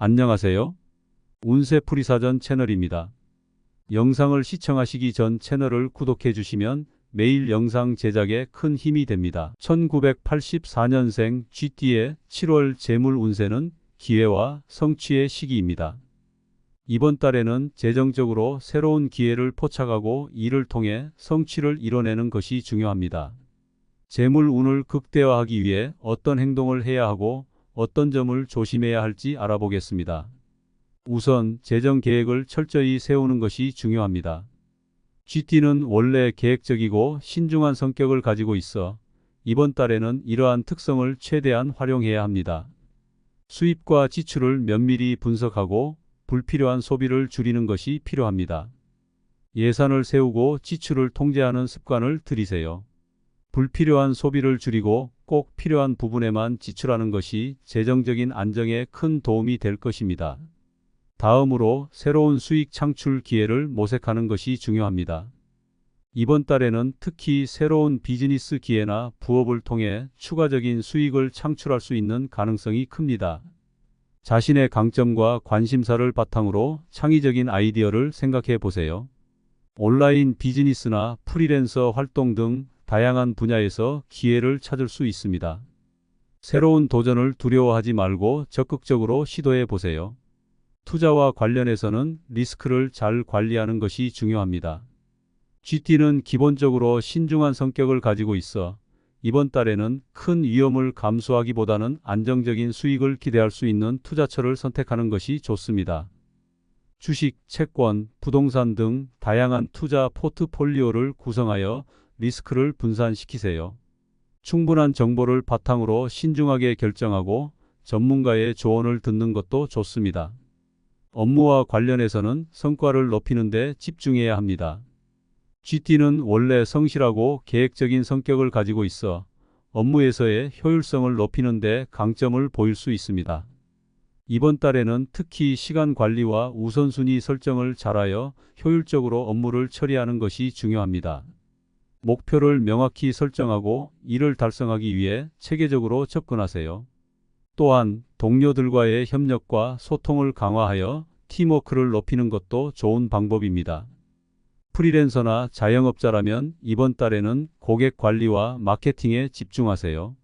안녕하세요. 운세풀이사전 채널입니다. 영상을 시청하시기 전 채널을 구독해 주시면 매일 영상 제작에 큰 힘이 됩니다. 1984년생 쥐띠의 7월 재물 운세는 기회와 성취의 시기입니다. 이번 달에는 재정적으로 새로운 기회를 포착하고 이를 통해 성취를 이뤄내는 것이 중요합니다. 재물 운을 극대화하기 위해 어떤 행동을 해야 하고 어떤 점을 조심해야 할지 알아보겠습니다. 우선 재정 계획을 철저히 세우는 것이 중요합니다. 쥐띠는 원래 계획적이고 신중한 성격을 가지고 있어 이번 달에는 이러한 특성을 최대한 활용해야 합니다. 수입과 지출을 면밀히 분석하고 불필요한 소비를 줄이는 것이 필요합니다. 예산을 세우고 지출을 통제하는 습관을 들이세요. 불필요한 소비를 줄이고 꼭 필요한 부분에만 지출하는 것이 재정적인 안정에 큰 도움이 될 것입니다. 다음으로 새로운 수익 창출 기회를 모색하는 것이 중요합니다. 이번 달에는 특히 새로운 비즈니스 기회나 부업을 통해 추가적인 수익을 창출할 수 있는 가능성이 큽니다. 자신의 강점과 관심사를 바탕으로 창의적인 아이디어를 생각해 보세요. 온라인 비즈니스나 프리랜서 활동 등 다양한 분야에서 기회를 찾을 수 있습니다. 새로운 도전을 두려워하지 말고 적극적으로 시도해 보세요. 투자와 관련해서는 리스크를 잘 관리하는 것이 중요합니다. 쥐띠는 기본적으로 신중한 성격을 가지고 있어 이번 달에는 큰 위험을 감수하기보다는 안정적인 수익을 기대할 수 있는 투자처를 선택하는 것이 좋습니다. 주식, 채권, 부동산 등 다양한 투자 포트폴리오를 구성하여 리스크를 분산시키세요. 충분한 정보를 바탕으로 신중하게 결정하고 전문가의 조언을 듣는 것도 좋습니다. 업무와 관련해서는 성과를 높이는 데 집중해야 합니다. 쥐띠는 원래 성실하고 계획적인 성격을 가지고 있어 업무에서의 효율성을 높이는 데 강점을 보일 수 있습니다. 이번 달에는 특히 시간 관리와 우선순위 설정을 잘하여 효율적으로 업무를 처리하는 것이 중요합니다. 목표를 명확히 설정하고 이를 달성하기 위해 체계적으로 접근하세요. 또한 동료들과의 협력과 소통을 강화하여 팀워크를 높이는 것도 좋은 방법입니다. 프리랜서나 자영업자라면 이번 달에는 고객 관리와 마케팅에 집중하세요.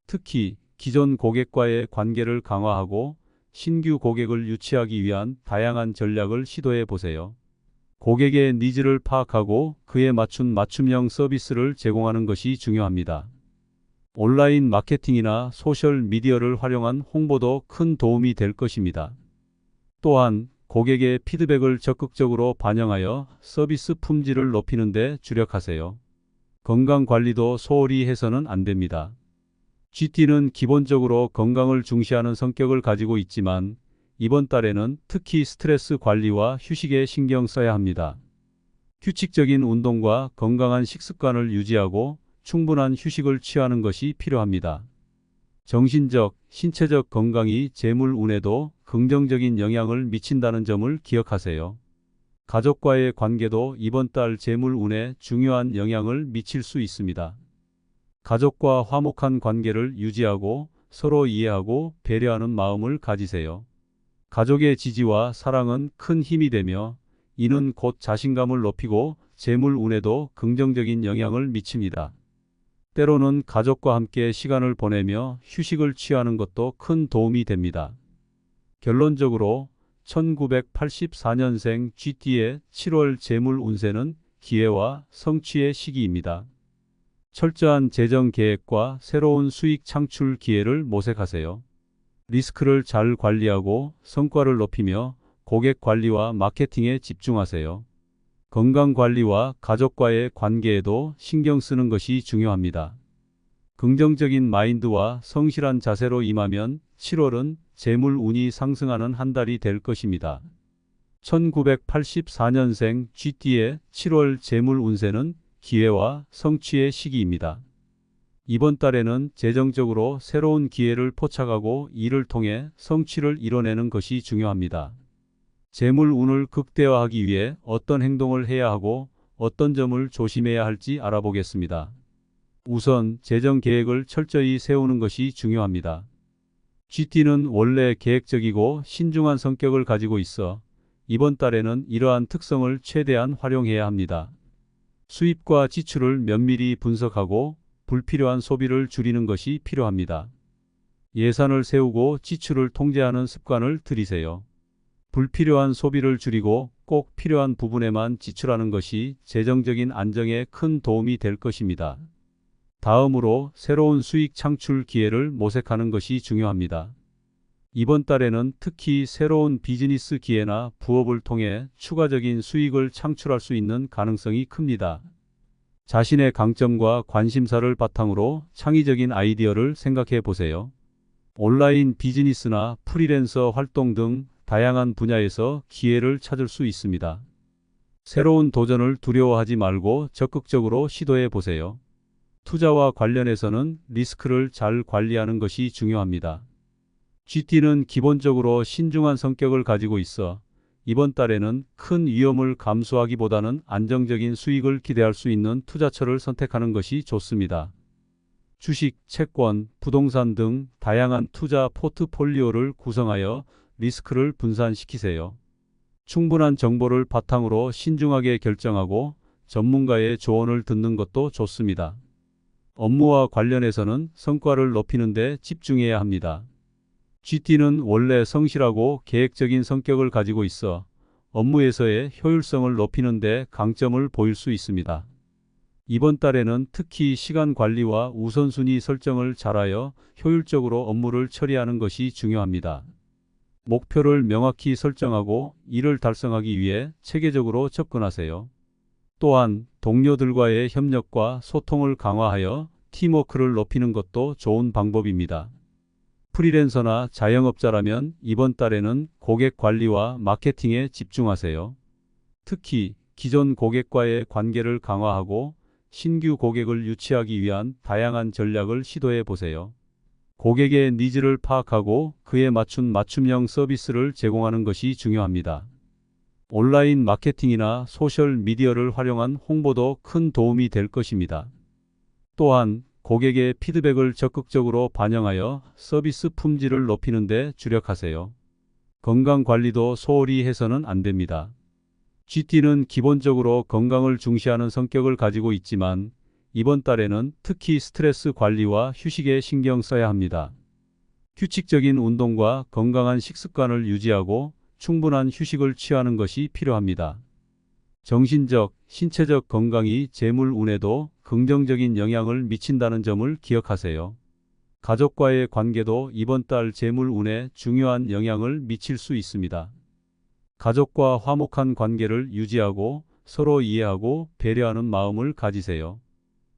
특히 기존 고객과의 관계를 강화하고 신규 고객을 유치하기 위한 다양한 전략을 시도해 보세요. 고객의 니즈를 파악하고 그에 맞춘 맞춤형 서비스를 제공하는 것이 중요합니다. 온라인 마케팅이나 소셜 미디어를 활용한 홍보도 큰 도움이 될 것입니다. 또한 고객의 피드백을 적극적으로 반영하여 서비스 품질을 높이는 데 주력하세요. 건강 관리도 소홀히 해서는 안 됩니다. 쥐띠는 기본적으로 건강을 중시하는 성격을 가지고 있지만 이번 달에는 특히 스트레스 관리와 휴식에 신경 써야 합니다. 규칙적인 운동과 건강한 식습관을 유지하고 충분한 휴식을 취하는 것이 필요합니다. 정신적, 신체적 건강이 재물 운에도 긍정적인 영향을 미친다는 점을 기억하세요. 가족과의 관계도 이번 달 재물 운에 중요한 영향을 미칠 수 있습니다. 가족과 화목한 관계를 유지하고 서로 이해하고 배려하는 마음을 가지세요. 가족의 지지와 사랑은 큰 힘이 되며 이는 곧 자신감을 높이고 재물 운에도 긍정적인 영향을 미칩니다. 때로는 가족과 함께 시간을 보내며 휴식을 취하는 것도 큰 도움이 됩니다. 결론적으로 1984년생 쥐띠의 7월 재물 운세는 기회와 성취의 시기입니다. 철저한 재정 계획과 새로운 수익 창출 기회를 모색하세요. 리스크를 잘 관리하고 성과를 높이며 고객 관리와 마케팅에 집중하세요. 건강 관리와 가족과의 관계에도 신경 쓰는 것이 중요합니다. 긍정적인 마인드와 성실한 자세로 임하면 7월은 재물 운이 상승하는 한 달이 될 것입니다. 1984년생 쥐띠의 7월 재물 운세는 기회와 성취의 시기입니다. 이번 달에는 재정적으로 새로운 기회를 포착하고 이를 통해 성취를 이뤄내는 것이 중요합니다. 재물 운을 극대화하기 위해 어떤 행동을 해야 하고 어떤 점을 조심해야 할지 알아보겠습니다. 우선 재정 계획을 철저히 세우는 것이 중요합니다. GT는 원래 계획적이고 신중한 성격을 가지고 있어 이번 달에는 이러한 특성을 최대한 활용해야 합니다. 수입과 지출을 면밀히 분석하고 불필요한 소비를 줄이는 것이 필요합니다. 예산을 세우고 지출을 통제하는 습관을 들이세요. 불필요한 소비를 줄이고 꼭 필요한 부분에만 지출하는 것이 재정적인 안정에 큰 도움이 될 것입니다. 다음으로 새로운 수익 창출 기회를 모색하는 것이 중요합니다. 이번 달에는 특히 새로운 비즈니스 기회나 부업을 통해 추가적인 수익을 창출할 수 있는 가능성이 큽니다. 자신의 강점과 관심사를 바탕으로 창의적인 아이디어를 생각해 보세요. 온라인 비즈니스나 프리랜서 활동 등 다양한 분야에서 기회를 찾을 수 있습니다. 새로운 도전을 두려워하지 말고 적극적으로 시도해 보세요. 투자와 관련해서는 리스크를 잘 관리하는 것이 중요합니다. GT는 기본적으로 신중한 성격을 가지고 있어 이번 달에는 큰 위험을 감수하기보다는 안정적인 수익을 기대할 수 있는 투자처를 선택하는 것이 좋습니다. 주식, 채권, 부동산 등 다양한 투자 포트폴리오를 구성하여 리스크를 분산시키세요. 충분한 정보를 바탕으로 신중하게 결정하고 전문가의 조언을 듣는 것도 좋습니다. 업무와 관련해서는 성과를 높이는 데 집중해야 합니다. GT는 원래 성실하고 계획적인 성격을 가지고 있어 업무에서의 효율성을 높이는 데 강점을 보일 수 있습니다. 이번 달에는 특히 시간 관리와 우선순위 설정을 잘하여 효율적으로 업무를 처리하는 것이 중요합니다. 목표를 명확히 설정하고 이를 달성하기 위해 체계적으로 접근하세요. 또한 동료들과의 협력과 소통을 강화하여 팀워크를 높이는 것도 좋은 방법입니다. 프리랜서나 자영업자라면 이번 달에는 고객 관리와 마케팅에 집중하세요. 특히 기존 고객과의 관계를 강화하고 신규 고객을 유치하기 위한 다양한 전략을 시도해 보세요. 고객의 니즈를 파악하고 그에 맞춘 맞춤형 서비스를 제공하는 것이 중요합니다. 온라인 마케팅이나 소셜 미디어를 활용한 홍보도 큰 도움이 될 것입니다. 또한 고객의 피드백을 적극적으로 반영하여 서비스 품질을 높이는 데 주력하세요. 건강 관리도 소홀히 해서는 안 됩니다. GT는 기본적으로 건강을 중시하는 성격을 가지고 있지만 이번 달에는 특히 스트레스 관리와 휴식에 신경 써야 합니다. 규칙적인 운동과 건강한 식습관을 유지하고 충분한 휴식을 취하는 것이 필요합니다. 정신적, 신체적 건강이 재물 운에도 긍정적인 영향을 미친다는 점을 기억하세요. 가족과의 관계도 이번 달 재물 운에 중요한 영향을 미칠 수 있습니다. 가족과 화목한 관계를 유지하고 서로 이해하고 배려하는 마음을 가지세요.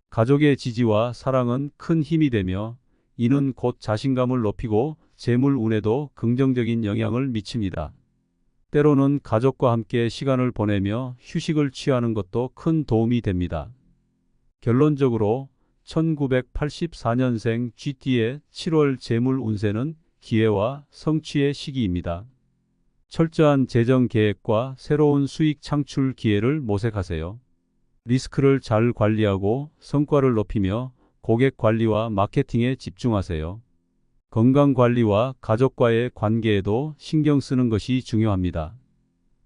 가족의 지지와 사랑은 큰 힘이 되며 이는 곧 자신감을 높이고 재물 운에도 긍정적인 영향을 미칩니다. 때로는 가족과 함께 시간을 보내며 휴식을 취하는 것도 큰 도움이 됩니다. 결론적으로 1984년생 GT의 7월 재물 운세는 기회와 성취의 시기입니다. 철저한 재정 계획과 새로운 수익 창출 기회를 모색하세요. 리스크를 잘 관리하고 성과를 높이며 고객 관리와 마케팅에 집중하세요. 건강 관리와 가족과의 관계에도 신경 쓰는 것이 중요합니다.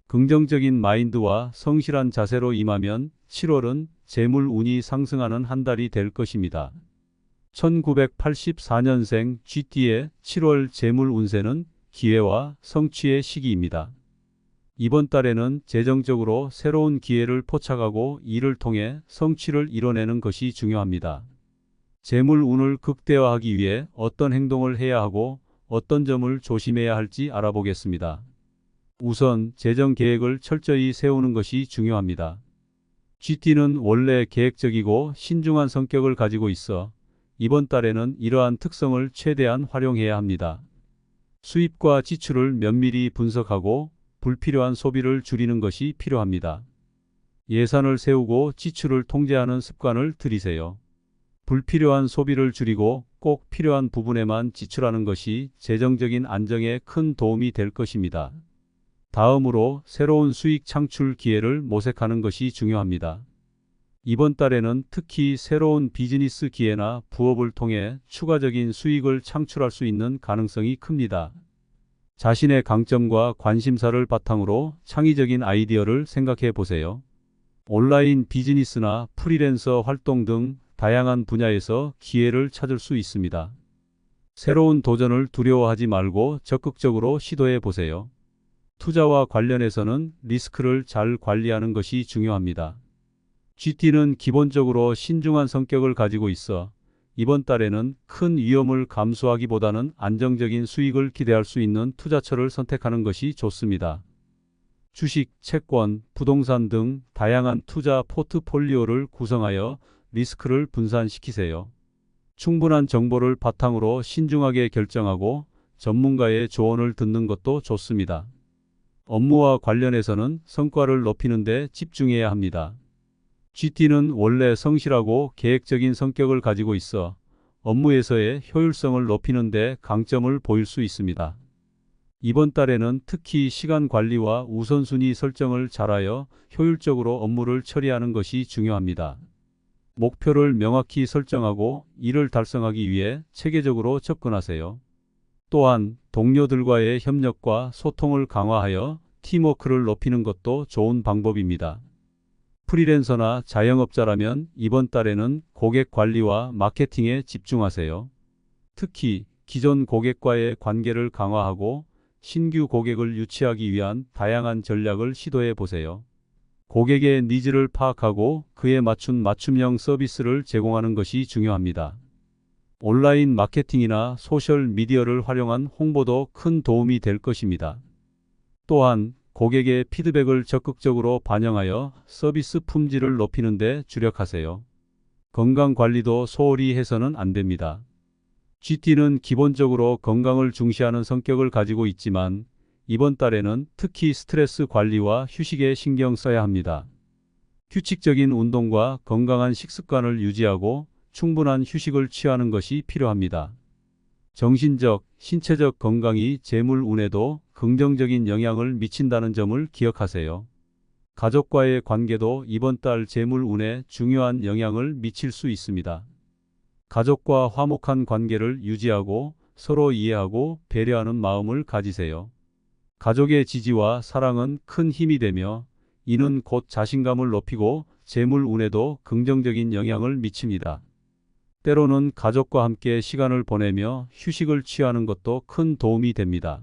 긍정적인 마인드와 성실한 자세로 임하면 7월은 재물 운이 상승하는 한 달이 될 것입니다. 1984년생 GT의 7월 재물 운세는 기회와 성취의 시기입니다. 이번 달에는 재정적으로 새로운 기회를 포착하고 이를 통해 성취를 이뤄내는 것이 중요합니다. 재물 운을 극대화하기 위해 어떤 행동을 해야 하고 어떤 점을 조심해야 할지 알아보겠습니다. 우선 재정 계획을 철저히 세우는 것이 중요합니다. GT는 원래 계획적이고 신중한 성격을 가지고 있어 이번 달에는 이러한 특성을 최대한 활용해야 합니다. 수입과 지출을 면밀히 분석하고 불필요한 소비를 줄이는 것이 필요합니다. 예산을 세우고 지출을 통제하는 습관을 들이세요. 불필요한 소비를 줄이고 꼭 필요한 부분에만 지출하는 것이 재정적인 안정에 큰 도움이 될 것입니다. 다음으로 새로운 수익 창출 기회를 모색하는 것이 중요합니다. 이번 달에는 특히 새로운 비즈니스 기회나 부업을 통해 추가적인 수익을 창출할 수 있는 가능성이 큽니다. 자신의 강점과 관심사를 바탕으로 창의적인 아이디어를 생각해 보세요. 온라인 비즈니스나 프리랜서 활동 등 다양한 분야에서 기회를 찾을 수 있습니다. 새로운 도전을 두려워하지 말고 적극적으로 시도해 보세요. 투자와 관련해서는 리스크를 잘 관리하는 것이 중요합니다. GT는 기본적으로 신중한 성격을 가지고 있어 이번 달에는 큰 위험을 감수하기보다는 안정적인 수익을 기대할 수 있는 투자처를 선택하는 것이 좋습니다. 주식, 채권, 부동산 등 다양한 투자 포트폴리오를 구성하여 리스크를 분산시키세요. 충분한 정보를 바탕으로 신중하게 결정하고 전문가의 조언을 듣는 것도 좋습니다. 업무와 관련해서는 성과를 높이는 데 집중해야 합니다. GT는 원래 성실하고 계획적인 성격을 가지고 있어 업무에서의 효율성을 높이는 데 강점을 보일 수 있습니다. 이번 달에는 특히 시간 관리와 우선순위 설정을 잘하여 효율적으로 업무를 처리하는 것이 중요합니다. 목표를 명확히 설정하고 이를 달성하기 위해 체계적으로 접근하세요. 또한 동료들과의 협력과 소통을 강화하여 팀워크를 높이는 것도 좋은 방법입니다. 프리랜서나 자영업자라면 이번 달에는 고객 관리와 마케팅에 집중하세요. 특히 기존 고객과의 관계를 강화하고 신규 고객을 유치하기 위한 다양한 전략을 시도해 보세요. 고객의 니즈를 파악하고 그에 맞춘 맞춤형 서비스를 제공하는 것이 중요합니다. 온라인 마케팅이나 소셜 미디어를 활용한 홍보도 큰 도움이 될 것입니다. 또한 고객의 피드백을 적극적으로 반영하여 서비스 품질을 높이는 데 주력하세요. 건강 관리도 소홀히 해서는 안 됩니다. GT는 기본적으로 건강을 중시하는 성격을 가지고 있지만 이번 달에는 특히 스트레스 관리와 휴식에 신경 써야 합니다. 규칙적인 운동과 건강한 식습관을 유지하고 충분한 휴식을 취하는 것이 필요합니다. 정신적, 신체적 건강이 재물 운에도 긍정적인 영향을 미친다는 점을 기억하세요. 가족과의 관계도 이번 달 재물 운에 중요한 영향을 미칠 수 있습니다. 가족과 화목한 관계를 유지하고 서로 이해하고 배려하는 마음을 가지세요. 가족의 지지와 사랑은 큰 힘이 되며 이는 곧 자신감을 높이고 재물 운에도 긍정적인 영향을 미칩니다. 때로는 가족과 함께 시간을 보내며 휴식을 취하는 것도 큰 도움이 됩니다.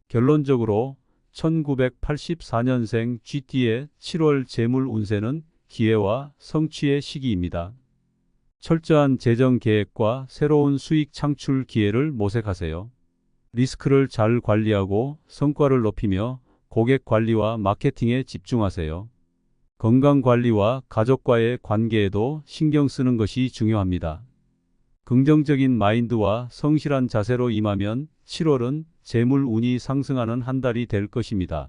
결론적으로 1984년생 GT의 7월 재물 운세는 기회와 성취의 시기입니다. 철저한 재정 계획과 새로운 수익 창출 기회를 모색하세요. 리스크를 잘 관리하고 성과를 높이며 고객 관리와 마케팅에 집중하세요. 건강 관리와 가족과의 관계에도 신경 쓰는 것이 중요합니다. 긍정적인 마인드와 성실한 자세로 임하면 7월은 재물 운이 상승하는 한 달이 될 것입니다.